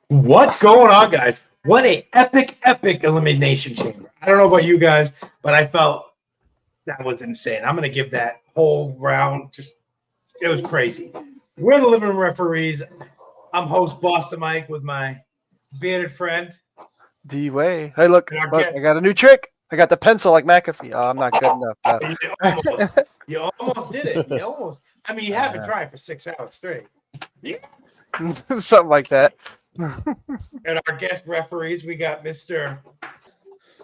What's going on, guys? What a epic elimination chamber. I don't know about you guys, but I felt that was insane. I'm going to give that whole round it was crazy. We're the living room referees. I'm host Boston Mike with my bearded friend. D-Way. Hey, look, And our I guest- got a new trick. I got the pencil like McAfee. Oh, I'm not good enough. You almost did it. You almost. I mean, you haven't tried for 6 hours straight. Yeah. Something like that. And our guest referees, we got Mr.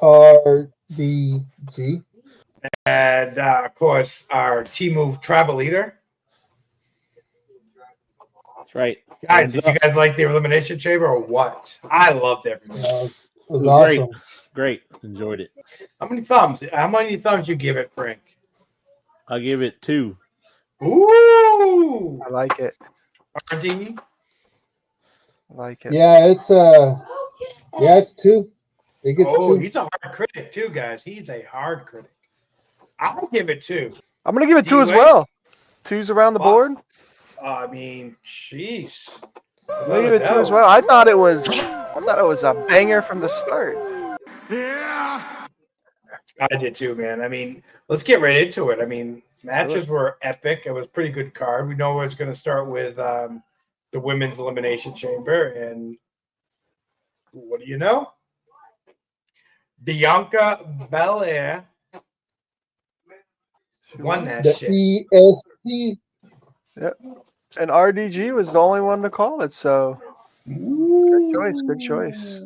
RDG. And of course, our Timu travel leader. That's right. Guys, did you guys like the elimination chamber or what? I loved everything. It was awesome. Great. Enjoyed it. How many thumbs? How many thumbs you give it, Frank? I'll give it 2. Ooh. I like it. RD? I like it. Yeah, it's 2. They get 2. He's a hard critic too, guys. He's a hard critic. I'll give it 2. I'm gonna give it 2 as well. 2's around the board. I mean, jeez. I'm gonna give it 2 as well. I thought it was a banger from the start. Yeah. I did too, man. I mean, let's get right into it. I mean, matches were epic. It was a pretty good card. We know it's going to start with the women's elimination chamber, and what do you know? Bianca Belair won that shit. EST. Yep. And RDG was the only one to call it, so good choice. Good choice.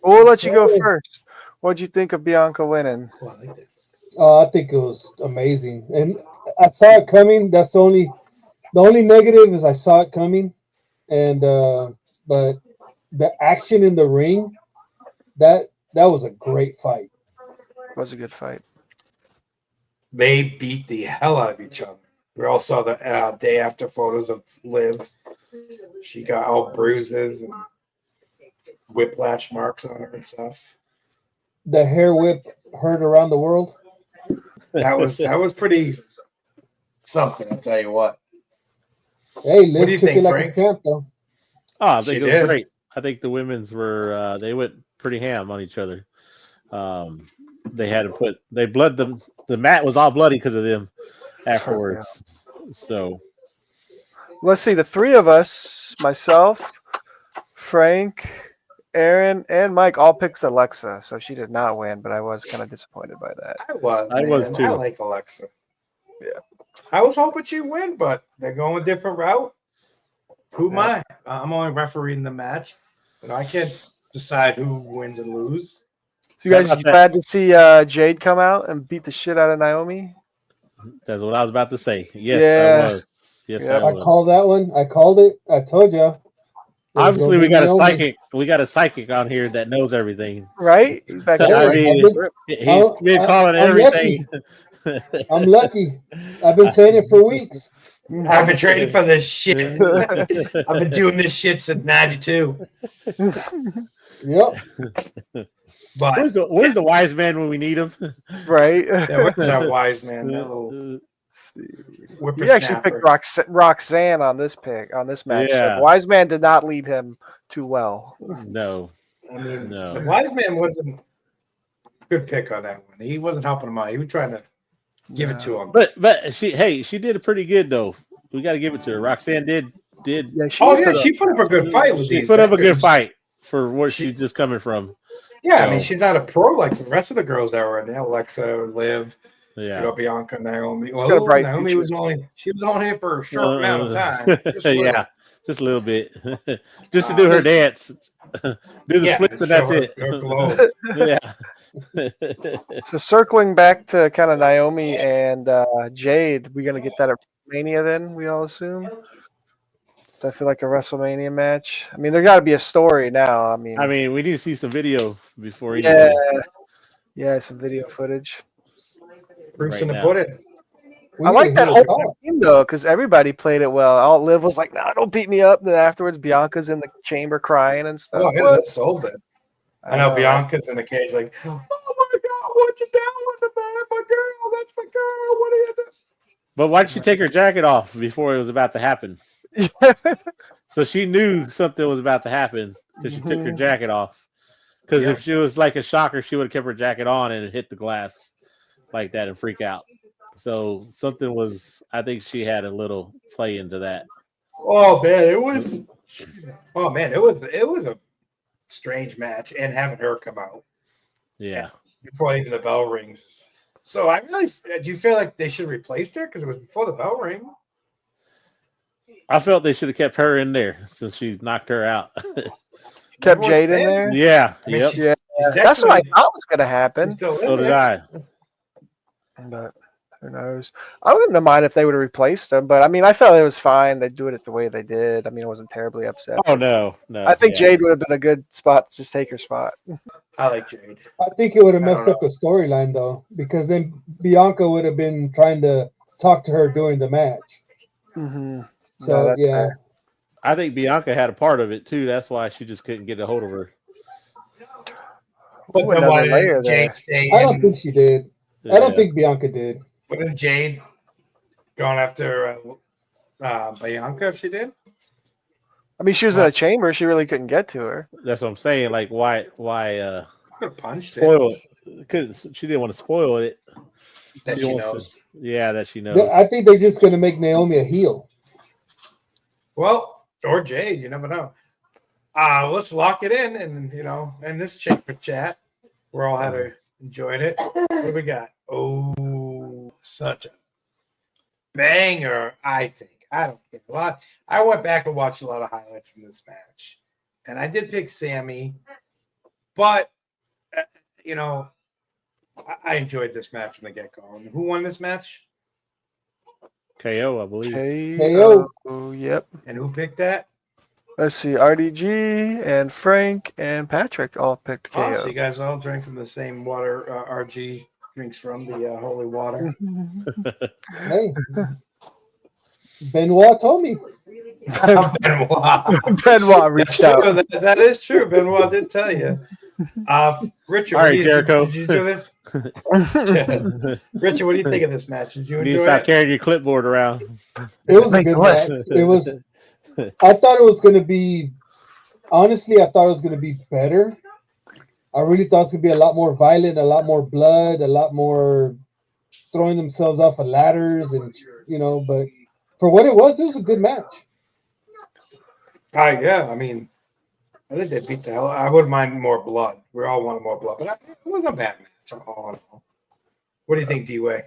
We'll let you go first. What'd you think of Bianca winning? Oh, I like that. I think it was amazing, and I saw it coming. That's the only negative is I saw it coming, and but the action in the ring, that was a great fight. It was a good fight. They beat the hell out of each other. We all saw the day after photos of Liv. She got all bruises and whiplash marks on her and stuff. The hair whip heard around the world. That was pretty something. I'll tell you what. Hey, Liv What do you took think, it like Frank? a champ, though. Oh, I think She it was did. great. I think the women's were they went pretty ham on each other. They had to put the mat was all bloody because of them afterwards. So Let's see, the three of us, myself, Frank, Aaron, and Mike all picked Alexa, so she did not win, but I was kind of disappointed by that. I was man. Too. I like Alexa. Yeah. I was hoping she'd win, but they're going a different route. Who am I? I'm only refereeing the match, but I can't decide who wins and lose. So you guys glad to see Jade come out and beat the shit out of Naomi? That's what I was about to say. Yes, I was. Yes, I was. I called that one. I called it. I told you. Obviously, we got a psychic. We got a psychic on here that knows everything, right? He's been calling everything. I'm lucky. I've been saying it for weeks. I've been training for this shit. I've been doing this shit since '92. Yep. But where's the wise man when we need him? Right. Yeah, where's our wise man? We actually picked Roxanne on this matchup. Yeah. Wise man did not lead him too well. No. I mean, No. the wise man wasn't a good pick on that one. He wasn't helping him out. He was trying to give it to him. But she did it pretty good though. We got to give it to her. Roxanne did. Yeah, she put up a good fight with these. She put up a good fight for where she's just coming from. Yeah, So, I mean, she's not a pro like the rest of the girls that were in there. Alexa, Liv, Bianca, Naomi. Well, Naomi was only here for a short amount of time. Just a little bit. Just to do her dance. Do the splits and that's it. So circling back to kind of Naomi and Jade, we're gonna get that at Mania then, we all assume. I feel like a WrestleMania match. I mean, there got to be a story now. I mean, we need to see some video before. Yeah, some video footage. Proofs in the pudding. I like that whole thing though, because everybody played it well. Liv was like, "No, don't beat me up." And then afterwards, Bianca's in the chamber crying and stuff. Oh, yeah, that sold it. I know Bianca's in the cage, like, "Oh my God, what you down with the man? My girl, that's my girl. What are you doing?" But why did she take her jacket off before it was about to happen? So she knew something was about to happen because she took her Mhm. jacket off. Because Yeah. if she was like a shocker, she would have kept her jacket on and hit the glass like that and freak out. So something was. I think she had a little play into that. Oh man, it was. Oh man, it was a strange match, and having her come out Yeah. before even the bell rings. So I really do. You feel like they should have replaced her because it was before the bell ring? I felt they should have kept her in there since she knocked her out. Kept Everyone's Jade in saying- there. Yeah. I mean, Yep. she's Yeah, that's what I technically thought was gonna she's happen. still So in did there. I. But who knows? I wouldn't have mind if they would have replaced him. But I mean, I felt it was fine. They'd do it the way they did. I mean, I wasn't terribly upset. Oh no, no. I think yeah. Jade would have been a good spot to just take her spot. I like Jade. I think it would have I messed don't up the storyline though, because then Bianca would have been trying to talk to her during the match. Mm-hmm. So that's yeah, fair. I think Bianca had a part of it too. That's why she just couldn't get a hold of her. But Ooh, then another why layer didn't there. Jade stay I don't in? think she did. Yeah. I don't think Bianca did. Wouldn't Jade gone after Bianca if she did? I mean, she was in a chamber. She really couldn't get to her. That's what I'm saying. Like, why Could have punched it. spoil it? Couldn't she didn't want to spoil it? That She she wants to- knows. yeah, that she knows. I think they're just going to make Naomi a heel. Well, or Jade, you never know. Let's lock it in, and end this chamber chat. We're all enjoyed it. What do we got? Oh, such a banger! I think. I don't care a lot. I went back and watched a lot of highlights from this match, and I did pick Sammy, but uh, you know, I enjoyed this match from the get go. And who won this match? KO, I believe. KO. Oh, yep. And who picked that? Let's see. RDG and Frank and Patrick all picked KO. Oh, so you guys all drank from the same water. RG drinks from the holy water. Hey, Benoit told me. Benoit. Benoit reached out. That is true. Benoit did tell you. Richard, All right, Jericho. Did you enjoy this? Richard, what do you think of this match? Did you You need to enjoy stop it? carrying your clipboard around. It was a Make good the match. list. It was. I thought it was going to be. Honestly, I thought it was going to be better. I really thought it was going to be a lot more violent, a lot more blood, a lot more throwing themselves off of ladders, and But for what it was a good match. Yeah. I mean, I think they beat the hell. I wouldn't mind more blood. We all wanted more blood, but it wasn't a bad match. All in all. What do you think, D-Way?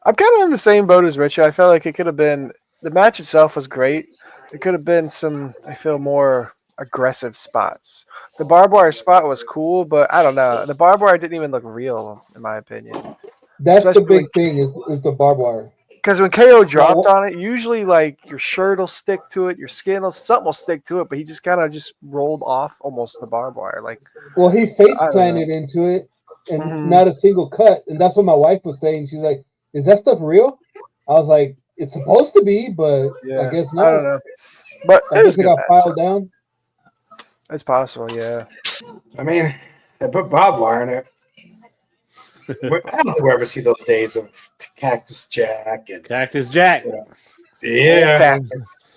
I'm kind of in the same boat as Richard. I felt like it could have been the match itself was great. There could have been some, I feel, more aggressive spots. The barbed wire spot was cool, but I don't know. The barbed wire didn't even look real, in my opinion. That's Especially the big thing is the barbed wire. Because when KO dropped on it, usually like your shirt will stick to it, your skin will something will stick to it, but he just kind of just rolled off almost the barbed wire. Like, well, he face I don't planted into it, and Mhm. not a single cut. And that's what my wife was saying. She's like, "Is that stuff real?" I was like, "It's supposed to be, but I guess not." I don't know, but I it was guess it good. got filed down. It's possible, yeah. I mean, they put barbed wire in it. I don't think we'll ever see those days of Cactus Jack and Cactus Jack.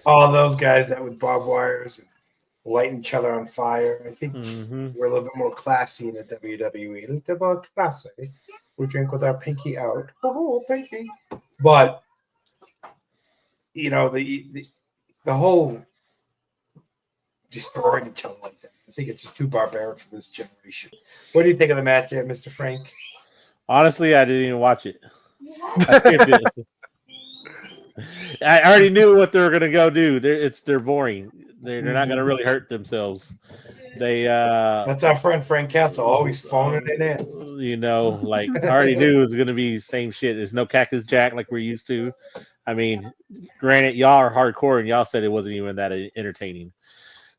all those guys that with barbed wires and lighting each other on fire. I think we're a little bit more classy in the WWE. A little bit more classy. We drink with our pinky out. Oh, pinky! But the whole destroying each other like that. I think it's just too barbaric for this generation. What do you think of the match, Mr. Frank? Honestly, I didn't even watch it. I skipped it. I already knew what they were gonna go do. They're boring. They're not gonna really hurt themselves. That's our friend Frank Castle, always phoning it in. Like I already knew it was gonna be same shit. There's no Cactus Jack like we're used to. I mean, granted, y'all are hardcore and y'all said it wasn't even that entertaining.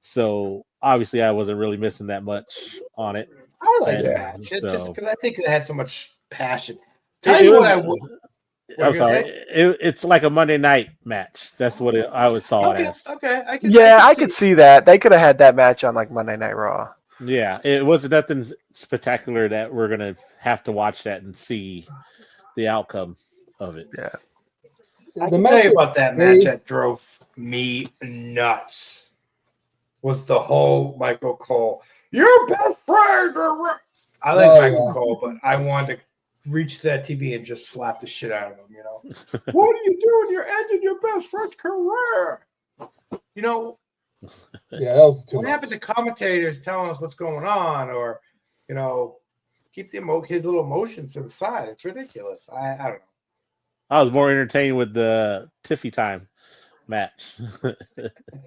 So obviously I wasn't really missing that much on it. I like the match. It's just because I think it had so much passion. I'm sorry. It's like a Monday night match. That's what I always saw it as. Okay. I could see that. They could have had that match on like Monday Night Raw. Yeah, it wasn't nothing spectacular that we're gonna have to watch that and see the outcome of it. Yeah. I The can tell you match- about that they- match that drove me nuts. Was the whole Michael Cole, your best friend? I like Oh, Michael yeah. Cole, but I wanted to reach to that TV and just slap the shit out of him. You know, what are you doing? You're ending your best friend's career. You know, Yeah, that was too what much. happened to commentators telling us what's going on, or you know, keep his little emotions to the side? It's ridiculous. I don't know. I was more entertained with the Tiffy time match. Of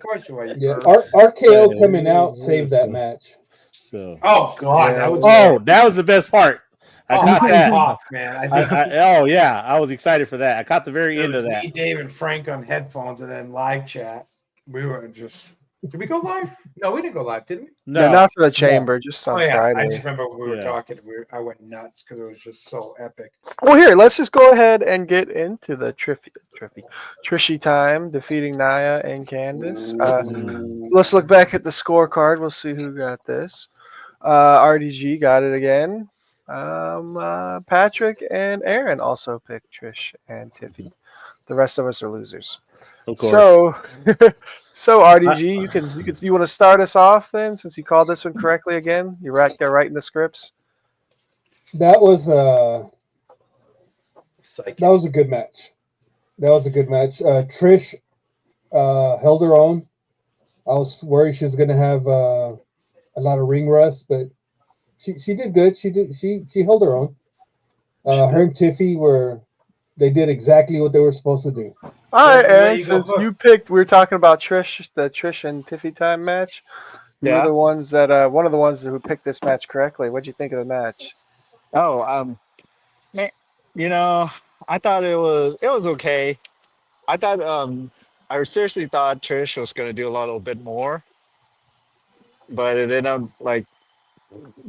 course you are. You Yeah, perv. RKO Yeah, coming yeah, out saved that so- match. So, Oh God, Yeah. that was oh, that was the best part. I oh, caught I that. popped, man. I think Oh yeah, I was excited for that. I caught the very it end was of that. me, Dave, and Frank on headphones, and then live chat. We were just. Did we go live? No, we didn't go live, did we? Yeah, No, not for the chamber, just Oh on yeah, I Friday. just remember we were Yeah. talking. I went nuts because it was just so epic. Well, here, let's just go ahead and get into the Trishy time, defeating Nia and Candice. Let's look back at the scorecard. We'll see who got this. RDG got it again. Patrick and Aaron also picked Trish and Tiffy. The rest of us are losers. of course. So, so RDG, you want to start us off then, since you called this one correctly again. You're right there writing the scripts. That was a Psychic. good match. That was a good match. Trish held her own. I was worried she was going to have a lot of ring rust, but she did good. She held her own. Her and Tiffy they did exactly what they were supposed to do. All right, Well, we'll let Aaron. you go Since first. you picked, we were talking about the Trish and Tiffy time match. You were Yeah. the ones that one of the ones who picked this match correctly. What'd you think of the match? Oh, man, you know, I thought it was okay. I thought I seriously thought Trish was gonna do a little bit more, but it ended up like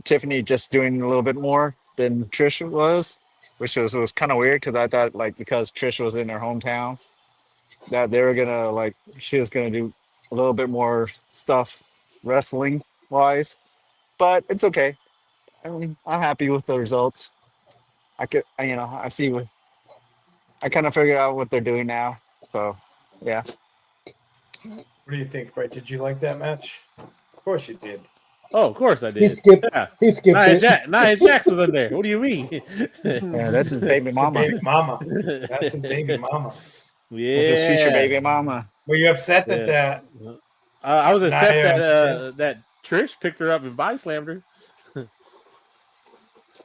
Tiffany just doing a little bit more than Trish was, which was kind of weird because I thought like because Trish was in her hometown that they were gonna like she was gonna do a little bit more stuff wrestling wise, but it's okay. I mean, I'm happy with the results. I see what I kind of figured out what they're doing now. So, yeah. What do you think, Brett? Did you like that match? Of course you did. Oh, of course I He did. skipped. Yeah. He skipped it. Nia Jax was in there. What do you mean? Yeah, this is baby It's a mama. baby mama. That's a baby mama. This is future Yeah. baby mama. Were you upset that Yeah. I was upset Nia that and that Trish picked her up and body slammed her.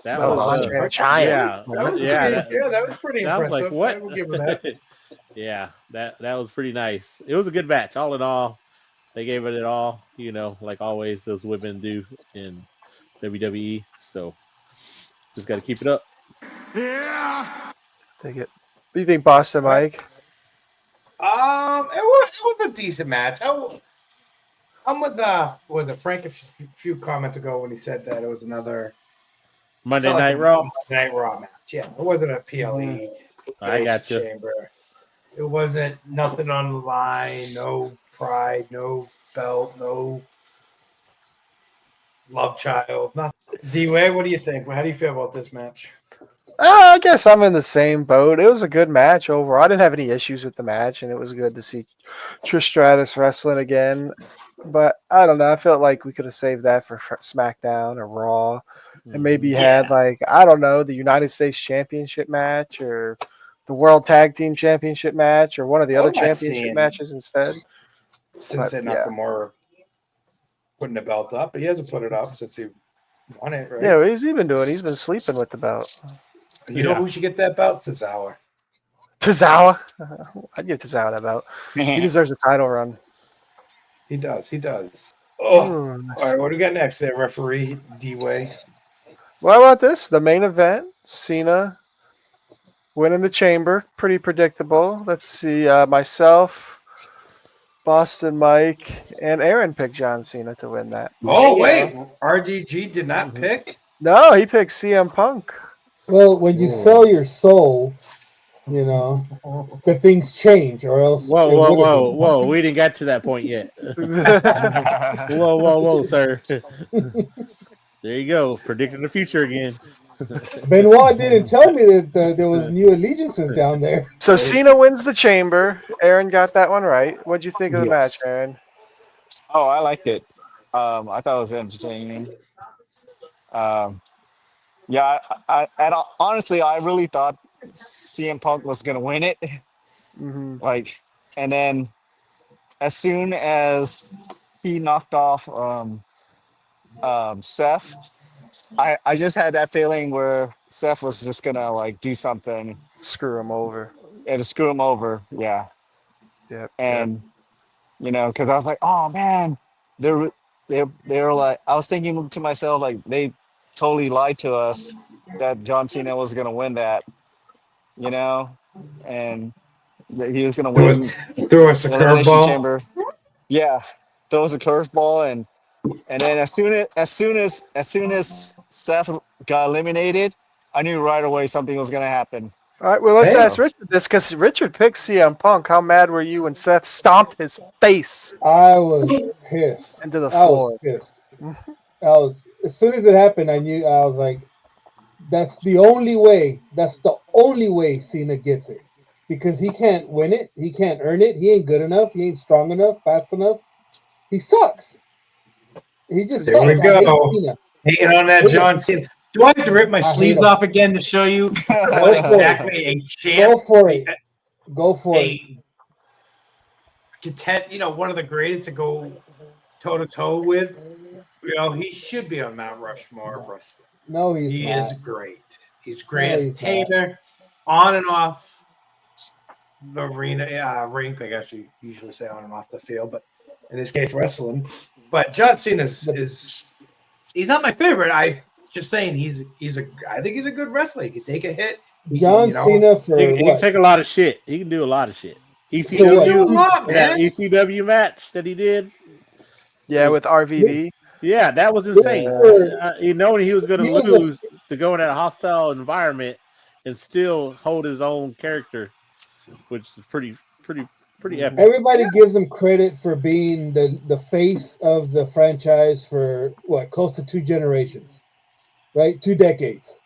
That That was was awesome. Andre the Giant. that was pretty that was like impressive. what? I will give her that. Yeah, that was pretty nice. It was a good match, all in all. They gave it all, like always those women do in WWE. So just got to keep it up. Take it. What do you think, Boston Mike? It was a decent match. I'm with was it Frank a few comments ago when he said that it was another Monday felt like Night a Raw. Monday Night Raw match. Yeah, it wasn't a PLE. I got you. Chamber. It wasn't nothing on the line. No pride. No belt. No love child. Nothing. D-Way, what do you think? How do you feel about this match? I guess I'm in the same boat. It was a good match overall. I didn't have any issues with the match, and it was good to see Trish Stratus wrestling again. But I don't know. I felt like we could have saved that for SmackDown or Raw, and maybe had I don't know, the United States Championship match or the World Tag Team Championship match or one of the other I'm not championship seeing matches instead. Sensei yeah. Nakamura putting the belt up, but he hasn't put it up since he won it, right? Yeah, what has he been doing? He's been sleeping with the belt. You know who should get that belt? Tozawa. Tozawa. I'd give Tozawa that belt. He deserves a title run. He does. He does. Oh, Ooh, nice. all right. What do we got next? There, referee D-Way. What about this? The main event. Cena winning the chamber. Pretty predictable. Let's see. Myself, Boston Mike, and Aaron picked John Cena to win that. Oh wait, RDG did not pick. No, he picked CM Punk. Well, when you sell your soul, the things change, or else. Whoa! We didn't get to that point yet. Whoa, sir. There you go, predicting the future again. Benoit didn't tell me that there was new allegiances down there. So Cena wins the chamber. Aaron got that one right. What'd you think of the match, Yes. Aaron? Oh, I liked it. I thought it was entertaining. Um, yeah, honestly, I really thought CM Punk was gonna win it. Hmm. Like, and then as soon as he knocked off Seth, I just had that feeling where Seth was just gonna like do something Screw him over. and screw him over. Yeah, Yep. Yep. and because I was like, oh man, they're they're like, I was thinking to myself like they totally lied to us that John Cena was gonna win that, you know, and that he was gonna Threw us, win threw us a the Elimination curveball. Chamber. Yeah, throws a curveball and then as soon as Seth got eliminated, I knew right away something was gonna happen. All right. Well, let's Hey, ask So Richard this because Richard picked CM Punk. How mad were you when Seth stomped his face I was pissed. into the I was floor? pissed. I was as soon as it happened, I knew. I was like, that's the only way. That's the only way Cena gets it, because he can't win it. He can't earn it. He ain't good enough. He ain't strong enough. Fast enough. He sucks. He just there we sucks. I hate go. Cena. Hating on that Hate him. John Cena. Do I have to rip my I hate sleeves him. off again to show you what Go for it. exactly a champ, Go for it. Go for it. a content, one of the greatest to go toe to toe with? He should be on Mount Rushmore of wrestling. No, he's He not. is great. He's great No, he's not. entertainer, on and off the arena, rink. I guess you usually say on and off the field, but in this case, wrestling. But John Cena is he's not my favorite. I just saying I think he's a good wrestler. He can take a hit. He can, John Cena for He can what? take a lot of shit. He can do a lot of shit. he can do ECW, a lot, that man. ECW match that he did Yeah, was, with RVD. yeah, that was Good insane. for, Knowing he was going to he was lose to go in that hostile environment and still hold his own character, which is pretty Mhm. epic. everybody gives him credit for being the face of the franchise for what, close to 2 generations, right? 2 decades.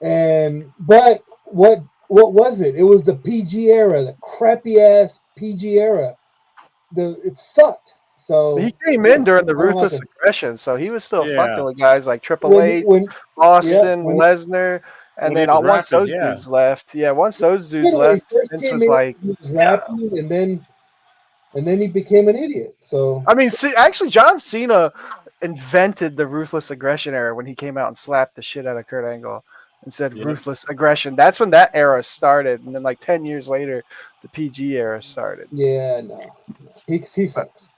And but what was it? It was the PG era, the crappy ass PG era. It sucked. So He came yeah, in during the I don't like ruthless him. aggression, so he was still fucking Yeah, with guys like Triple When H, when yeah Austin, when Lesnar, and when he then was once rapping, those yeah, dudes left, once those you dudes know, when he left, first Vince came was in, like, he was Yeah. rapping, and then he became an idiot. So I mean, see, actually, John Cena invented the ruthless aggression era when he came out and slapped the shit out of Kurt Angle and said yep. ruthless aggression. That's when that era started, and then like 10 years later, the PG era started. yeah, no, he But, sucks.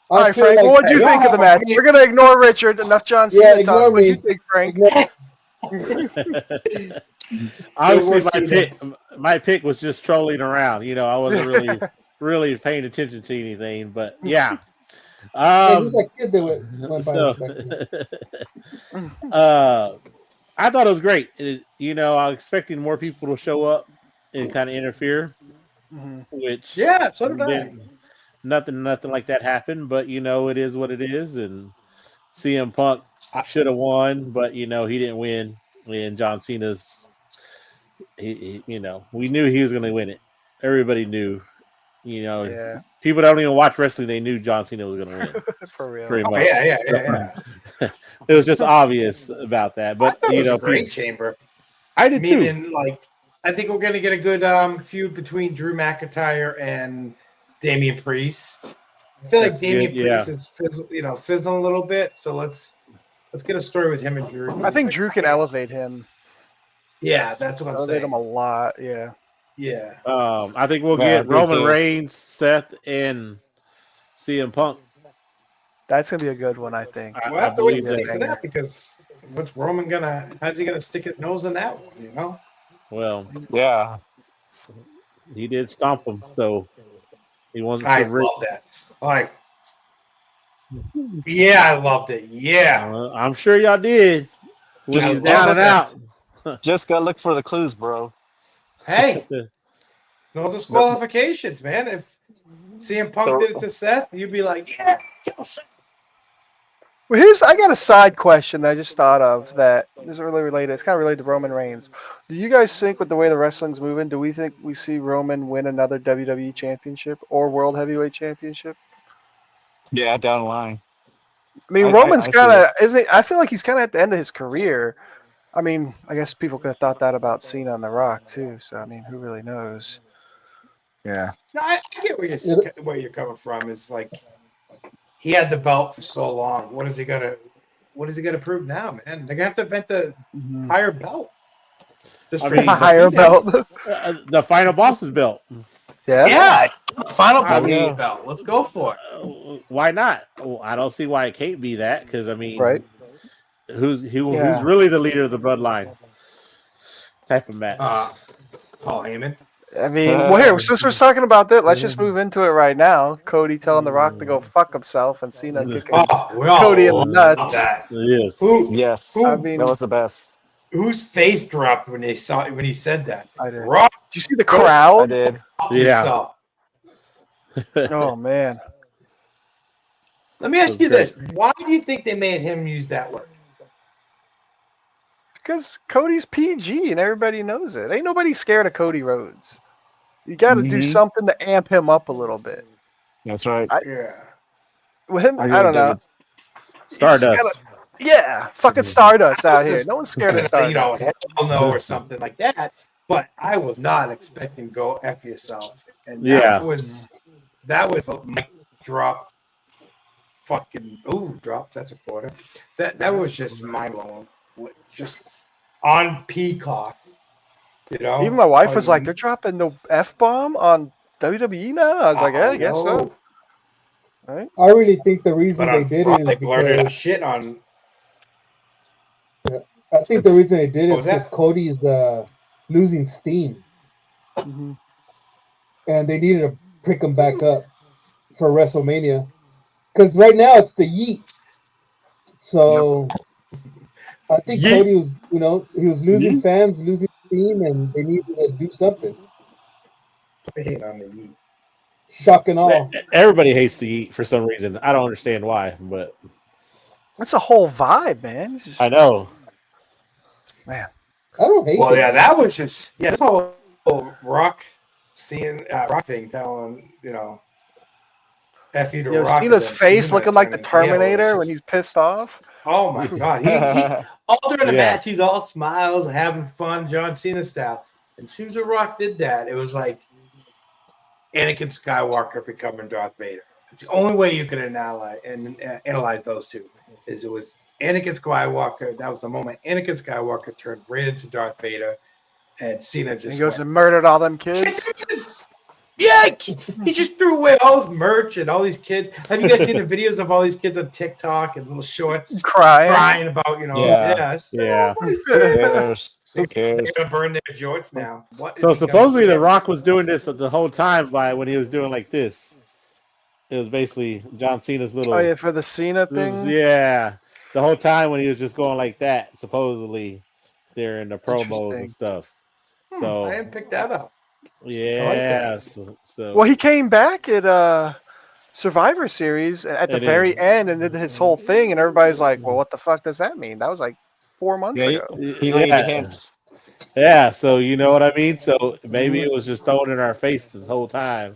all I right, feel Frank. Well, like what'd you think of the match? We're gonna ignore Richard. Enough John yeah, Cena talk. ignore What'd you me. think, Frank? Ignore Obviously, Silver Cena. my pick was just trolling around. I wasn't really paying attention to anything, but yeah. yeah, just Um, like kid that went by so, back then. uh, I thought it was great. I was expecting more people to show up and kind of interfere, Mhm. which Yeah, so did I. didn't. Nothing like that happened. But it is what it is. And CM Punk should have won, but he didn't win. And John Cena's, we knew he was going to win it. Everybody knew. Yeah, People that don't even watch wrestling, they knew John Cena was going to win. for real. Pretty Oh much. yeah, yeah, So, yeah, yeah. it was just obvious about that. I But thought it was a people, great chamber. I did too. Meaning, like, I think we're gonna get a good feud between Drew McIntyre and Damian Priest. I feel like That's good. Damian Yeah. Priest is fizzling a little bit. So let's get a story with him and Drew. I think Drew can elevate him. Yeah, that's what I'm Elevate him saying. a lot. Yeah. Yeah. I think we'll yeah, I get agree Roman too. Reigns, Seth, and CM Punk. That's gonna be a good one, I think. We'll I have to wait believe and Be a see that. for banger. that because how's he gonna stick his nose in that one? Well, Yeah, he did stomp him, so he wasn't I so love that. Like, yeah, I loved it. Yeah. I'm sure y'all did when I just he's love down and just that. out. just gotta look for the clues, bro. Hey, it's no disqualifications, man. If CM Punk The did it to Seth, you'd be like, yeah, kill Seth. Well, I got a side question that I just thought of that isn't really related. It's kind of related to Roman Reigns. Do you guys think with the way the wrestling's moving, do we think we see Roman win another WWE championship or World Heavyweight Championship? Yeah, down the line. I mean, I Roman's I see kind it. of, isn't he? I feel like he's kind of at the end of his career. I mean, I guess people could have thought that about Cena and The Rock too. So I mean, who really knows? Yeah. No, I get It- where you're coming from. Is like he had the belt for so long. What is he gonna prove now, man? They're gonna have to invent the Mhm. higher belt. Just I for mean, him to Higher beat him. belt. the final boss is built. Yeah. Yeah, final There you boss go. belt. Let's go for it. Why not? Well, I don't see why it can't be that. Because I mean, Right. who's Yeah. really the leader of the bloodline type of match? Paul Heyman. I mean, well, here, since we're talking about that, let's just move into it right now. Cody telling The Rock to go fuck himself and Cena kicking Oh, we all Cody in the love nuts. that. Yes. Who Yes. I who mean, That was the best. whose face dropped when he said that? I did. Rock Did you see the Go- I crowd? did. Yeah. yourself. Oh man. Let me ask That's you great. this: why do you think they made him use that word? Because Cody's PG and everybody knows it. Ain't nobody scared of Cody Rhodes. You got to do Mhm. something to amp him up a little bit. That's right. Yeah. With him, I I really don't dig know. it. You just gotta, Stardust. yeah, fucking Stardust out here. No one's scared of You know, Stardust. hell no or something like that. But I was not expecting go f yourself, and Yeah. that was a mic drop. Fucking drop. That's a quarter. That was just mind blowing. Just on Peacock, you know. Even my wife was like, "They're dropping the f bomb on WWE now." I was like, "Yeah, I guess so." Right? I really think the reason But they on did Raw, it they is blurted out because shit on. I think the reason they did What it was is because that? Cody's losing steam, Mm-hmm. and they needed to pick him back up for WrestleMania. Because right now it's the Yeet. So I think Yeet. Cody was, he was losing fans, losing steam, and they needed to do something. Hate on the Yeet. Shock and awe. Everybody hates to eat for some reason. I don't understand why, but That's a whole vibe, man. It's just, I know. man. I don't hate Well, it. yeah, that was just this whole rock rock thing telling F you to Yo, rock and Cena's then face Cena looking like the turning heel was Terminator when he's just pissed off. oh my god. He all during the Yeah. match he's all smiles and having fun, John Cena style. And as soon as the Rock did that, it was like Anakin Skywalker becoming Darth Vader. It's the only way you can analyze those two. Is it was Anakin Skywalker. That was the moment Anakin Skywalker turned right into Darth Vader, and Cena And he just goes went. and murdered all them kids. Yeah, he just threw away all his merch and all these kids. Have you guys seen the videos of all these kids on TikTok and little shorts Crying. crying about, Yeah. yes, Yeah. Who cares? Who they're cares? gonna burn their jorts now. What is So he gonna supposedly The do? Rock was doing this the whole time by when he was doing like this. It was basically John Cena's Oh little yeah, for the Cena thing. yeah. The whole time when he was just going like that, supposedly during the promos Interesting. and stuff. I So didn't pick that up. yeah. So Well, he came back at Survivor Series at the and very then end and did his whole thing, and everybody's like, "Well, what the fuck does that mean?" That was like 4 months Yeah, ago. he laid the yeah. hints. Yeah, so you know what I mean? So maybe Mhm. it was just thrown in our face this whole time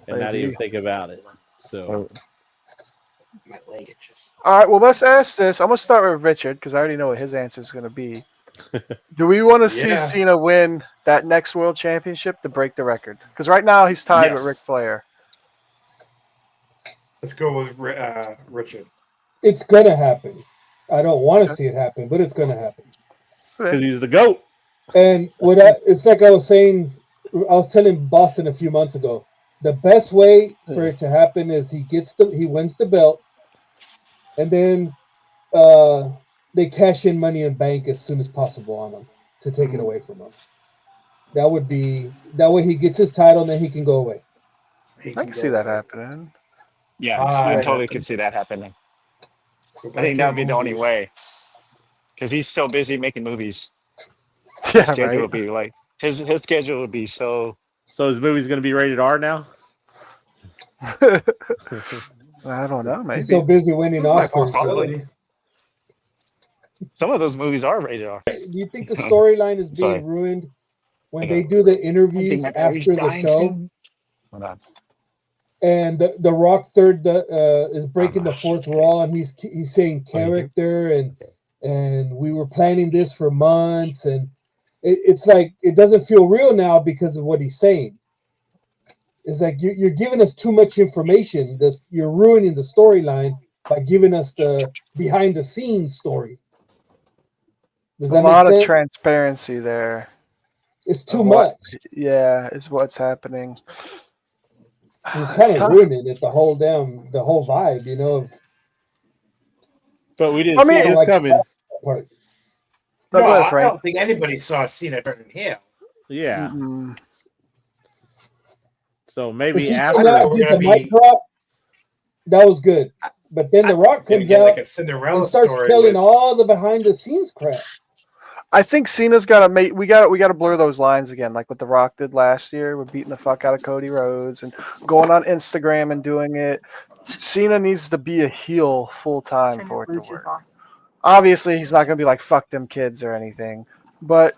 and not even Maybe. think about it. So My leg itches. All right. Well, let's ask this. I'm gonna start with Richard because I already know what his answer is gonna be. Do we want to see Yeah. Cena win that next World Championship to break the record? Because right now he's tied with Ric Yes. Flair. Let's go with Richard. It's gonna happen. I don't want to see it happen, but it's gonna happen. because he's the GOAT. And it's like I was saying, I was telling Boston a few months ago. The best way for it to happen is he wins the belt, and then they cash in Money in Bank as soon as possible on him to take it away from him. That way he gets his title and then he can go away. He I can can go see that away. happening. Yeah, I see I that totally happen. could see that happening. Go I back think to that the would be the only movies. way because he's so busy making movies. His Yeah, schedule right. would be like his schedule would be so. So his movie's going to be rated R now. I don't know. He's so Maybe. busy winning That's my Oscars. Probably. Some of those movies are rated R. Do you think the storyline is Sorry. being ruined when Okay. they do the I think interviews that after the dying show? soon. Hold on. And the Rock is breaking the not fourth sure. wall, and he's saying Oh, you do? character, and we were planning this for months, and it's like it doesn't feel real now because of what he's saying. It's like you're giving us too much information. You're ruining the storyline by giving us the behind the scenes story. Does There's a that make lot of sense? transparency there. It's too Of what- much. Yeah, is what's happening. It's kind of tough. ruining it. The whole vibe, you know. Of But we didn't I see mean- this like coming. that part. No, go ahead, I Frank. don't think anybody saw Cena turning heel. Yeah. Mm-mm. So Because maybe he came after. out we're with gonna the mic be- drop, that was good. But then The Rock Gonna comes get like out a Cinderella and starts story telling with all the behind the scenes crap. I think Cena's got to make. We got to blur those lines again, like what The Rock did last year. We're beating the fuck out of Cody Rhodes and going on Instagram and doing it. Cena needs to be a heel full time for it to work. Obviously, he's not going to be like fuck them kids or anything. But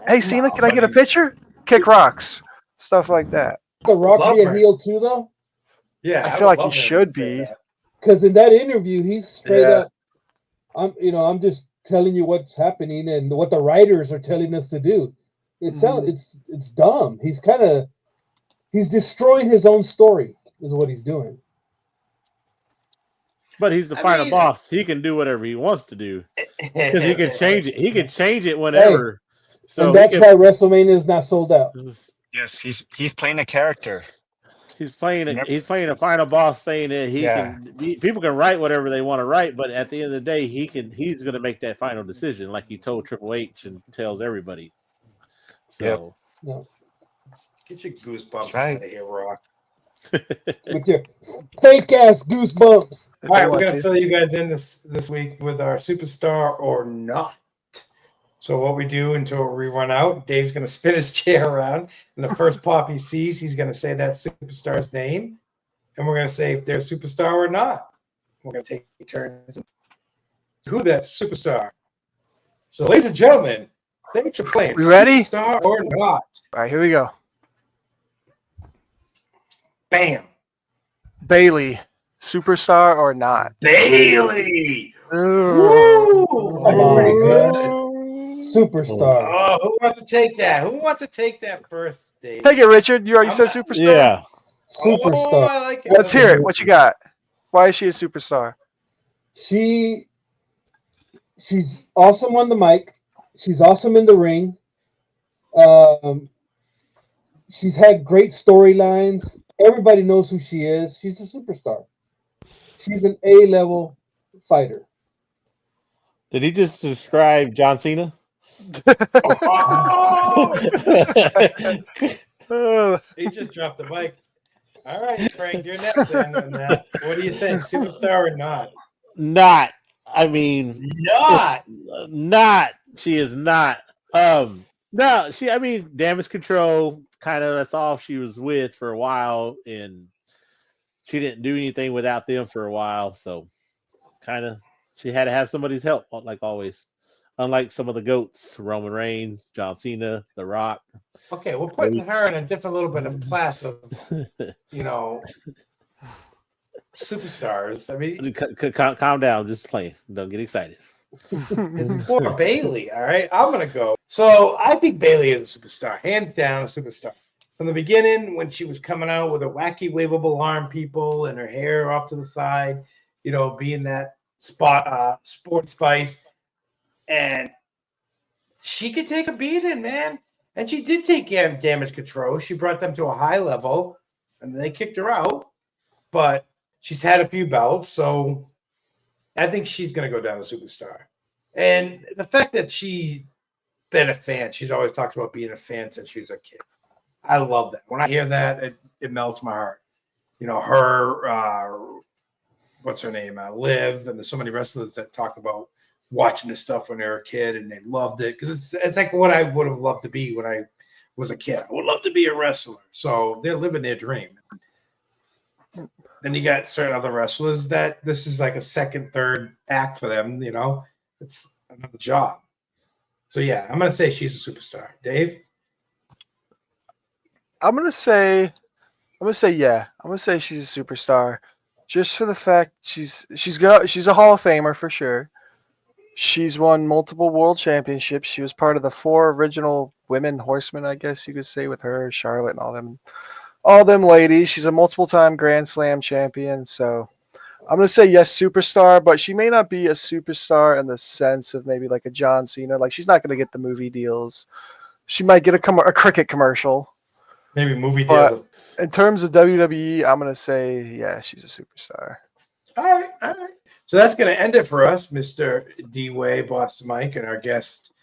hey, Cena, can I get a picture? Kick rocks, stuff like that. The Rock Love be a her. heel too, though, yeah. I feel like would he love him should to say be. that. because in that interview, he's straight Yeah. up. I'm just telling you what's happening and what the writers are telling us to do. It's dumb. He's destroying his own story. Is what he's doing. But he's the I final mean- boss. He can do whatever he wants to do because he can change it. He can change it whenever. And he that's can, why WrestleMania is not sold out. Yes, he's playing a character. He's playing Yep. He's playing a final boss, saying that he Yeah. can. People can write whatever they want to write, but at the end of the day, he's going to make that final decision, like he told Triple H and tells everybody. So No, Get your goosebumps That's right. out of here, Rock. with your fake ass goosebumps. If All right, you we're want gonna to. fill you guys in this week with our superstar or not. So what we do until we run out, Dave's gonna spin his chair around, and the first pop he sees, he's gonna say that superstar's name, and we're gonna say if they're a superstar or not. We're gonna take turns. Who that superstar? So, ladies and gentlemen, thanks for playing. We ready? Superstar or not? All right, here we go. Bam, Bailey, superstar or not? Bailey. Ooh. That's pretty good. Superstar. Oh, who wants to take that? Who wants to take that first, Dave? Take it, Richard. You already I'm said not- superstar. yeah, Oh, Superstar. I like it. Let's hear it. What you got? Why is she a superstar? She's awesome on the mic. She's awesome in the ring. She's had great storylines. Everybody knows who she is. She's a superstar. She's an A-level fighter. did he just describe John Cena? Oh, he just dropped the mic. All right, Frank, you're next then on that. What do you think? Superstar or not? Not. I mean, Not. not. She is not. No, she. I mean, Damage Control. Kind of. That's all she was with for a while, and she didn't do anything without them for a while. So, kind of, she had to have somebody's help, like always. Unlike some of the goats, Roman Reigns, John Cena, The Rock. Okay, we're putting her in a different little bit of class of, superstars. I mean, Calm down. Just playing. Don't get excited. it's for Bailey, all right? I'm going to go. So I think Bailey is a superstar, hands down a superstar. From the beginning, when she was coming out with her wacky wavable arm people and her hair off to the side, being that sports spice, and she could take a beating, man. And she did take Damage Control. She brought them to a high level, and then they kicked her out. But she's had a few belts, so I think she's going to go down as a superstar. And the fact that she's been a fan, she's always talked about being a fan since she was a kid. I love that. When I hear that, it melts my heart. Her, what's her name? Liv, and there's so many wrestlers that talk about watching this stuff when they were a kid and they loved it because it's like what I would have loved to be when I was a kid. I would love to be a wrestler. So they're living their dream. Then you got certain other wrestlers that this is like a second, third act for them, It's another job. So yeah, I'm gonna say she's a superstar. Dave? I'm gonna say yeah. I'm gonna say she's a superstar, just for the fact she's a Hall of Famer for sure. She's won multiple world championships. She was part of the 4 original women horsemen, I guess you could say, with her, Charlotte, and all them ladies. She's a multiple-time Grand Slam champion. So I'm gonna say yes, superstar, but she may not be a superstar in the sense of maybe like a John Cena. Like she's not gonna get the movie deals. She might get a cricket commercial. Maybe movie But deal. in terms of WWE, I'm gonna say yeah, she's a superstar. All right, all right. So that's gonna end it for us, Mr. D Way, Boston Mike, and our guest.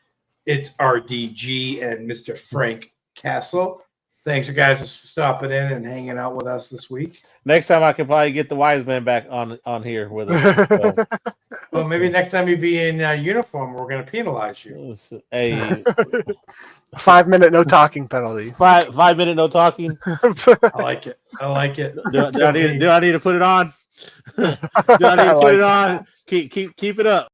It's RDG and Mr. Frank Castle. Thanks, you guys, for stopping in and hanging out with us this week. Next time I can probably get the wise man back on here with us. So, Well, maybe next time you be in uniform, we're gonna penalize you. a 5-minute no talking penalty. 5 minute no talking. I like it. I like it. Do I need to put it on? Do I need to put it on? Keep it up.